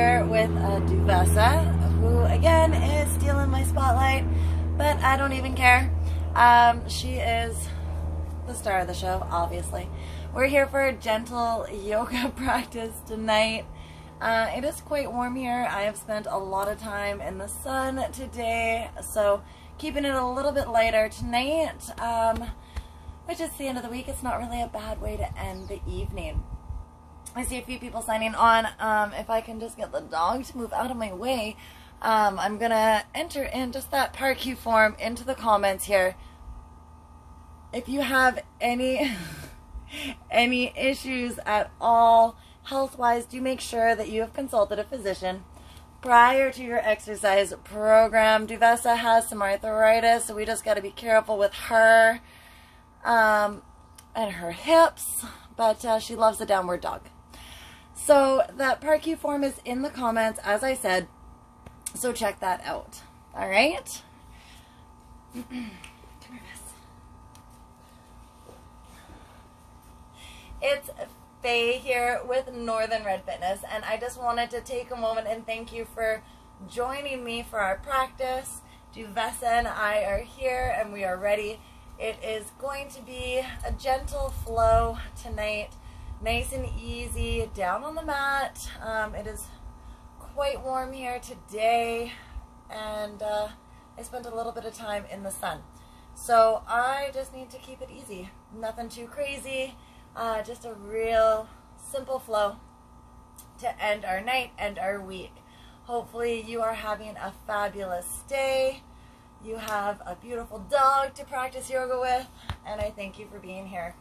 here with Duvessa, who again is stealing my spotlight, but I don't even care. She is the star of the show, obviously. We're here for a gentle yoga practice tonight. It is quite warm here. I have spent a lot of time in the sun today, so keeping it a little bit lighter tonight, which is the end of the week. It's not really a bad way to end the evening. I see a few people signing on. If I can just get the dog to move out of my way, I'm going to enter in just that PAR-Q form into the comments here. If you have any issues at all health-wise, do make sure that you have consulted a physician prior to your exercise program. Duvessa has some arthritis, so we just got to be careful with her and her hips, but she loves the downward dog. So that PAR-Q form is in the comments, as I said, so check that out. All right? Come here, miss. It's Faye here with Northern Red Fitness, and I just wanted to take a moment and thank you for joining me for our practice. Duvessa and I are here, and we are ready. It is going to be a gentle flow tonight. Nice and easy, down on the mat. It is quite warm here today, and I spent a little bit of time in the sun. So I just need to keep it easy. Nothing too crazy, just a real simple flow to end our night and our week. Hopefully you are having a fabulous day. You have a beautiful dog to practice yoga with, and I thank you for being here.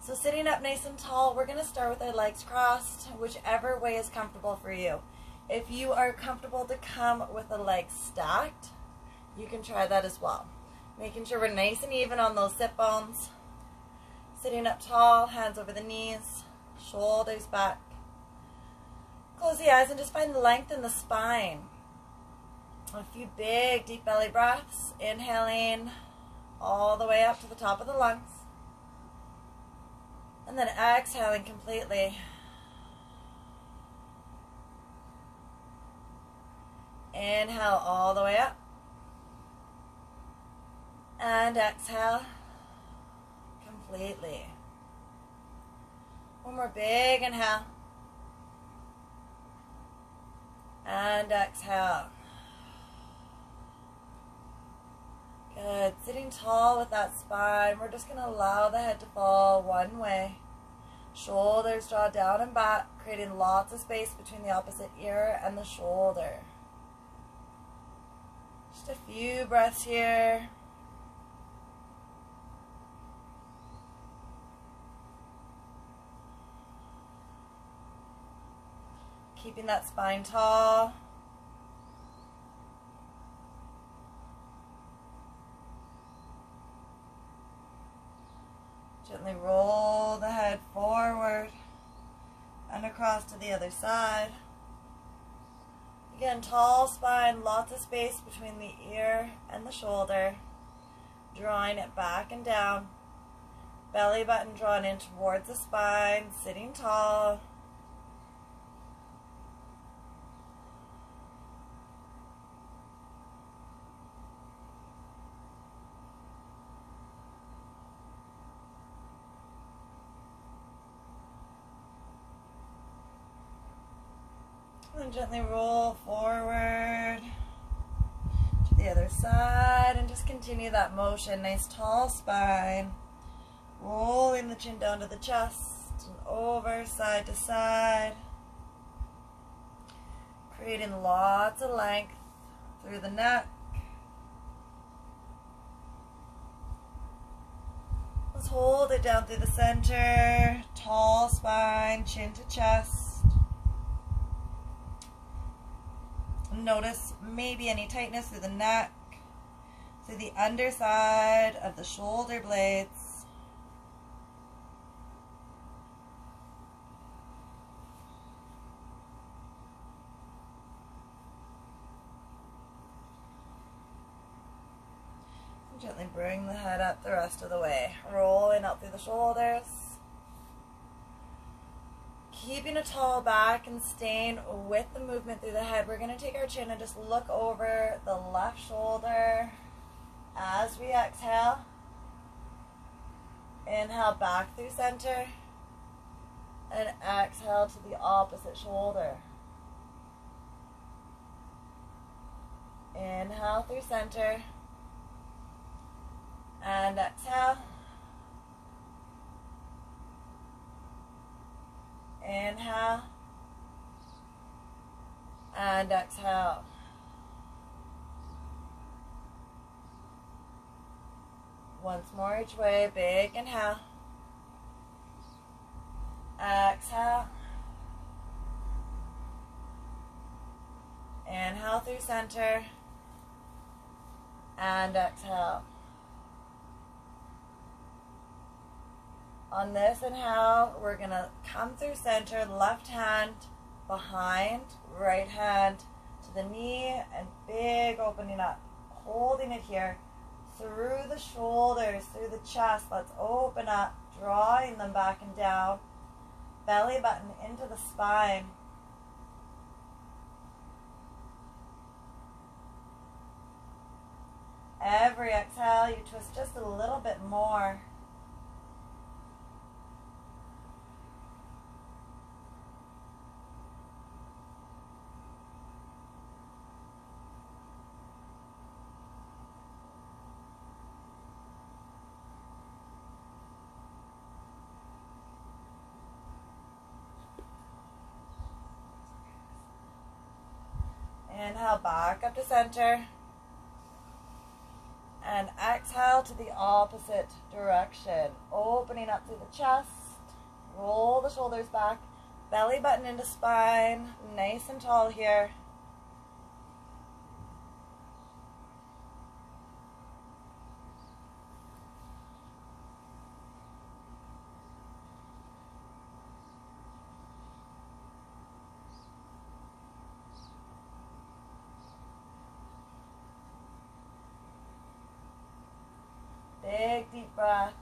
So sitting up nice and tall, we're going to start with our legs crossed, whichever way is comfortable for you. If you are comfortable to come with the legs stacked, you can try that as well. Making sure we're nice and even on those sit bones. Sitting up tall, hands over the knees, shoulders back. Close the eyes and just find length in the spine. A few big, deep belly breaths. Inhaling all the way up to the top of the lungs. And then exhaling completely. Inhale all the way up. And exhale completely. One more big inhale. And exhale. Good. Sitting tall with that spine. We're just going to allow the head to fall one way. Shoulders draw down and back, creating lots of space between the opposite ear and the shoulder. Just a few breaths here. Keeping that spine tall. Gently roll the head forward and across to the other side. Again, tall spine, lots of space between the ear and the shoulder. Drawing it back and down. Belly button drawn in towards the spine, sitting tall. And gently roll forward to the other side and just continue that motion. Nice tall spine. Rolling the chin down to the chest and over side to side. Creating lots of length through the neck. Let's hold it down through the center. Tall spine, chin to chest. Notice maybe any tightness through the neck, through the underside of the shoulder blades. And gently bring the head up the rest of the way, rolling up through the shoulders. Keeping a tall back and staying with the movement through the head, we're going to take our chin and just look over the left shoulder as we exhale. Inhale back through center and exhale to the opposite shoulder. Inhale through center and exhale. Inhale and exhale. Once more each way. Big inhale. Exhale. Inhale through center and exhale. On this inhale, we're going to come through center, left hand behind, right hand to the knee, and big opening up. Holding it here through the shoulders, through the chest. Let's open up, drawing them back and down. Belly button into the spine. Every exhale, you twist just a little bit more. Inhale back up to center. And exhale to the opposite direction. Opening up through the chest. Roll the shoulders back. Belly button into spine. Nice and tall here. Big deep breaths.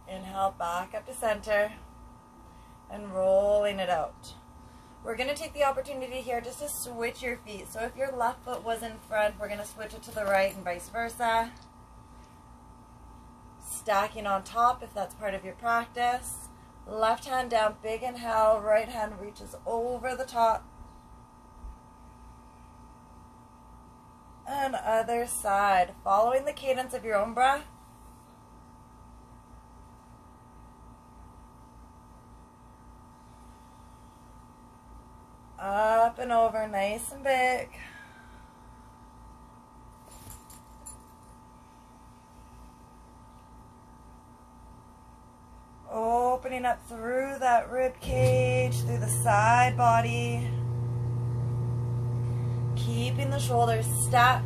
Inhale back up to center and rolling it out. We're going to take the opportunity here just to switch your feet. So if your left foot was in front, we're going to switch it to the right and vice versa. Stacking on top if that's part of your practice. Left hand down, big inhale, right hand reaches over the top. And other side, following the cadence of your own breath. Up and over, nice and big. Opening up through that rib cage, through the side body. Keeping the shoulders stacked.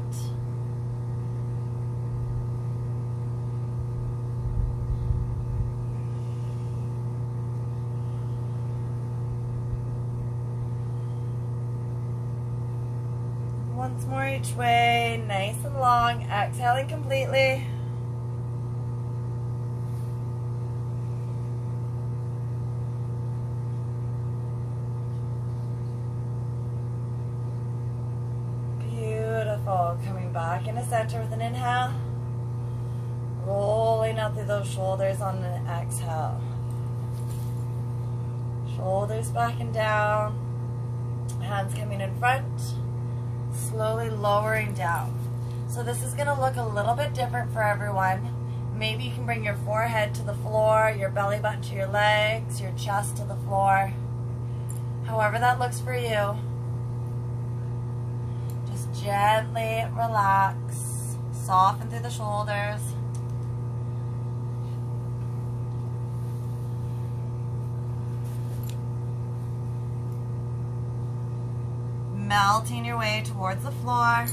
Once more each way, nice and long, exhaling completely. Beautiful. Coming back into center with an inhale. Rolling out through those shoulders on an exhale. Shoulders back and down. Hands coming in front. Slowly lowering down. So this is going to look a little bit different for everyone. Maybe you can bring your forehead to the floor, your belly button to your legs, your chest to the floor. However that looks for you. Just gently relax. Soften through the shoulders. Melting your way towards the floor.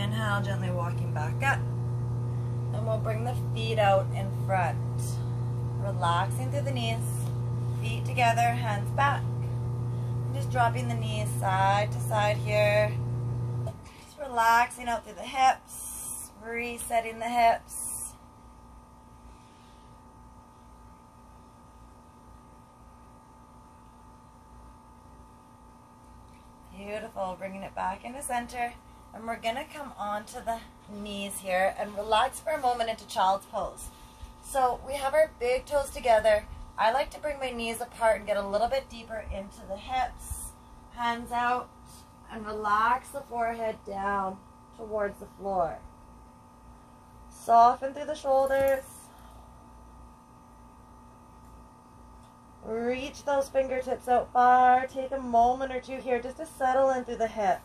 Inhale, gently walking back up. And we'll bring the feet out in front. Relaxing through the knees. Feet together, hands back. Just dropping the knees side to side here. Just relaxing out through the hips. Resetting the hips. Beautiful. Bringing it back into center. And we're going to come onto the knees here and relax for a moment into child's pose. So we have our big toes together. I like to bring my knees apart and get a little bit deeper into the hips. Hands out and relax the forehead down towards the floor. Soften through the shoulders. Reach those fingertips out far. Take a moment or two here just to settle in through the hips.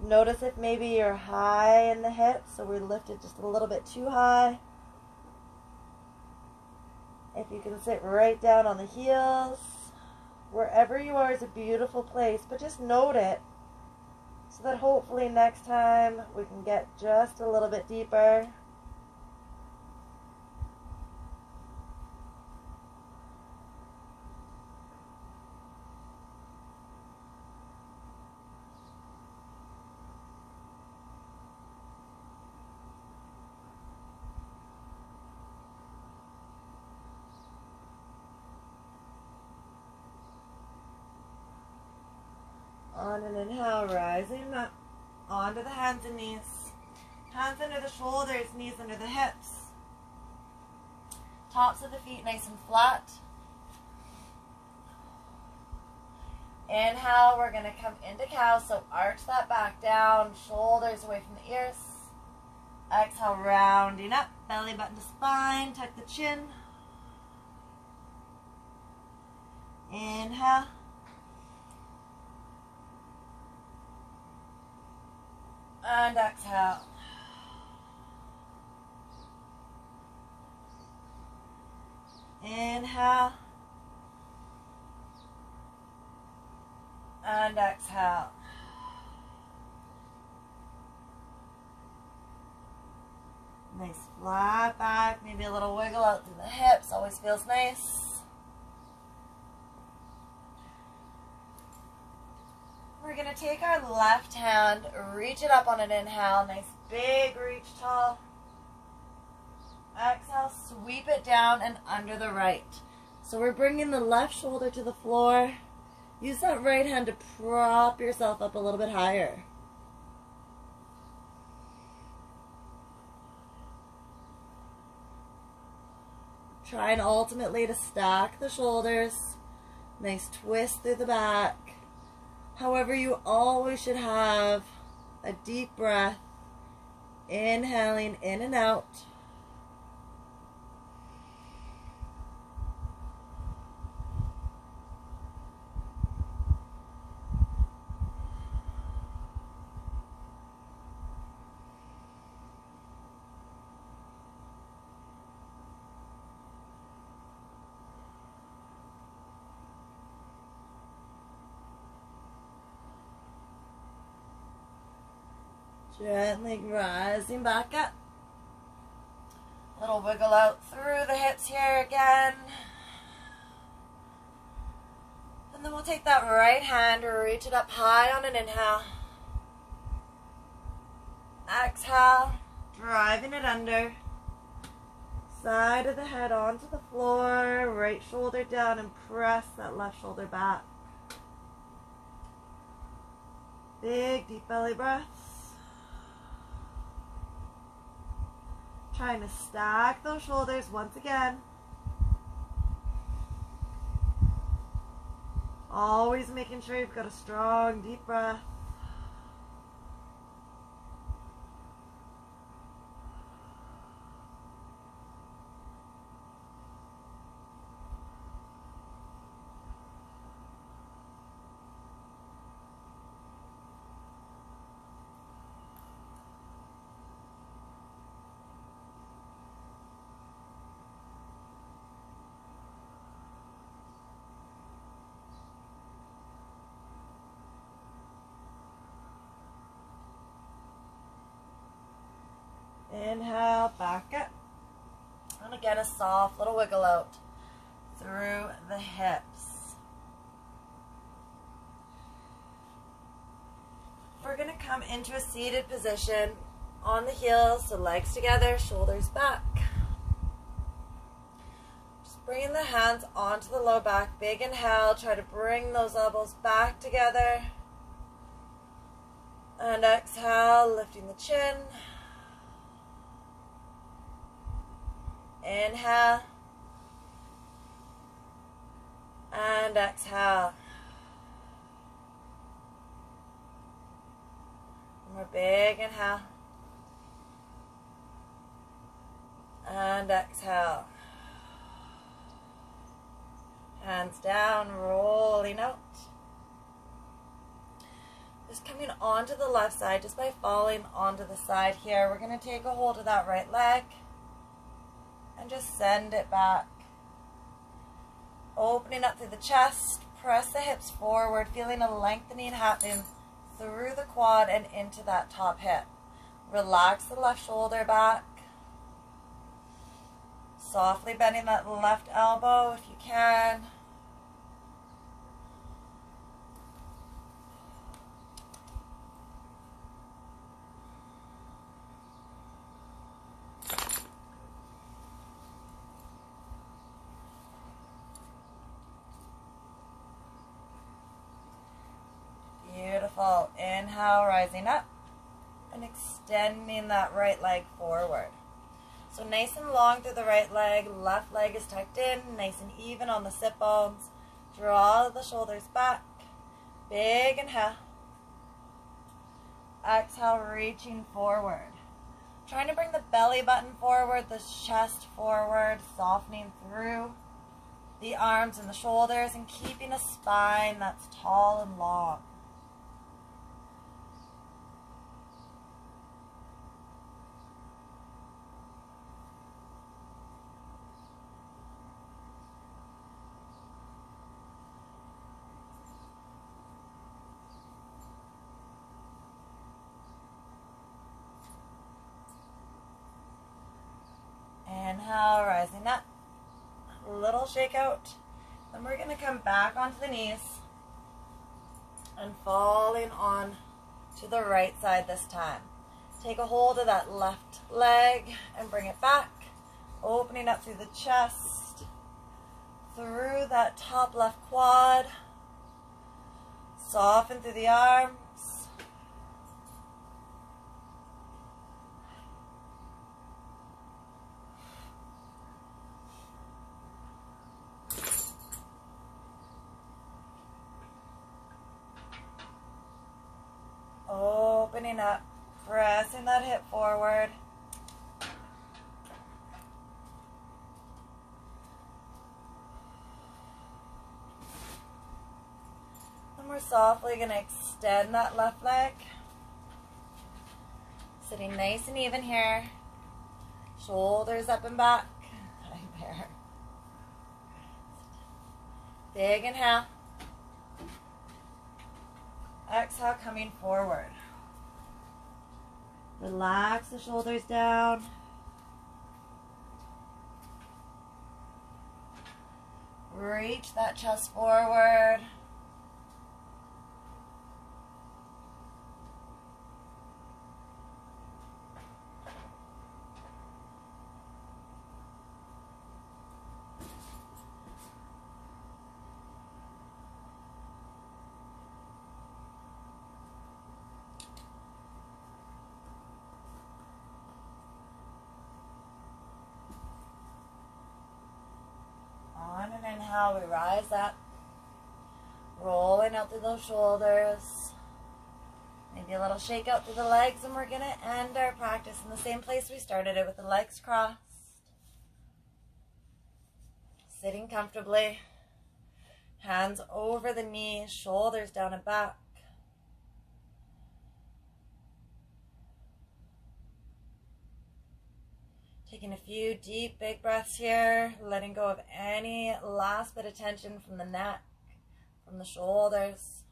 Notice if maybe you're high in the hips, so we're lifted just a little bit too high. If you can sit right down on the heels, wherever you are is a beautiful place, but just note it so that hopefully next time we can get just a little bit deeper. On an inhale, rising up onto the hands and knees. Hands under the shoulders, knees under the hips. Tops of the feet nice and flat. Inhale, we're going to come into cow, so arch that back down, shoulders away from the ears. Exhale, rounding up, belly button to spine, tuck the chin. Inhale. And exhale. Inhale. And exhale. Nice flat back, maybe a little wiggle out through the hips, always feels nice. We're going to take our left hand, reach it up on an inhale, nice big reach tall. Exhale, sweep it down and under the right. So we're bringing the left shoulder to the floor. Use that right hand to prop yourself up a little bit higher. Trying ultimately to stack the shoulders. Nice twist through the back. However, you always should have a deep breath, inhaling in and out. Gently rising back up. Little wiggle out through the hips here again. And then we'll take that right hand, reach it up high on an inhale. Exhale, driving it under. Side of the head onto the floor, right shoulder down, and press that left shoulder back. Big deep belly breaths. Trying to stack those shoulders once again. Always making sure you've got a strong, deep breath. Inhale, back up. And again, a soft little wiggle out through the hips. We're going to come into a seated position on the heels, so legs together, shoulders back. Just bringing the hands onto the low back. Big inhale, try to bring those elbows back together. And exhale, lifting the chin. Inhale. And exhale. One more big inhale. And exhale. Hands down, rolling out. Just coming onto the left side, just by falling onto the side here. We're going to take a hold of that right leg and just send it back. Opening up through the chest, press the hips forward, feeling a lengthening happen through the quad and into that top hip. Relax the left shoulder back. Softly bending that left elbow if you can. Beautiful. Inhale, rising up and extending that right leg forward. So nice and long through the right leg, left leg is tucked in, nice and even on the sit bones. Draw the shoulders back. Big inhale. Exhale, reaching forward. Trying to bring the belly button forward, the chest forward, softening through the arms and the shoulders and keeping a spine that's tall and long. Inhale, rising up, a little shake out. Then we're going to come back onto the knees and falling on to the right side this time. Take a hold of that left leg and bring it back, opening up through the chest, through that top left quad, soften through the arms. Opening up, pressing that hip forward. And we're softly going to extend that left leg. Sitting nice and even here. Shoulders up and back. Right there. Big inhale. Exhale, coming forward. Relax the shoulders down. Reach that chest forward. On an inhale, we rise up, rolling out through those shoulders. Maybe a little shake out through the legs, and we're going to end our practice in the same place we started it, with the legs crossed. Sitting comfortably, hands over the knees, shoulders down and back. Taking a few deep, big breaths here, letting go of any last bit of tension from the neck, from the shoulders.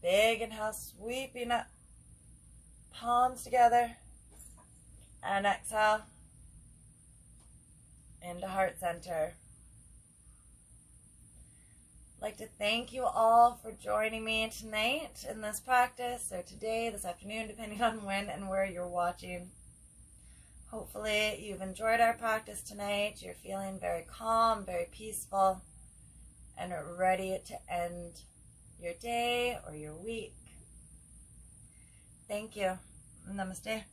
Big inhale, sweeping up, palms together. And exhale into heart center. I'd like to thank you all for joining me tonight in this practice, or today, this afternoon, depending on when and where you're watching. Hopefully you've enjoyed our practice tonight. You're feeling very calm, very peaceful, and are ready to end your day or your week. Thank you. Namaste.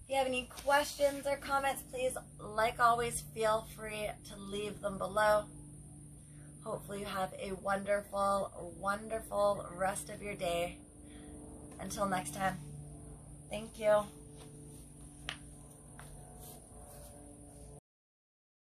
If you have any questions or comments, please, like always, feel free to leave them below. Hopefully you have a wonderful, wonderful rest of your day. Until next time, thank you.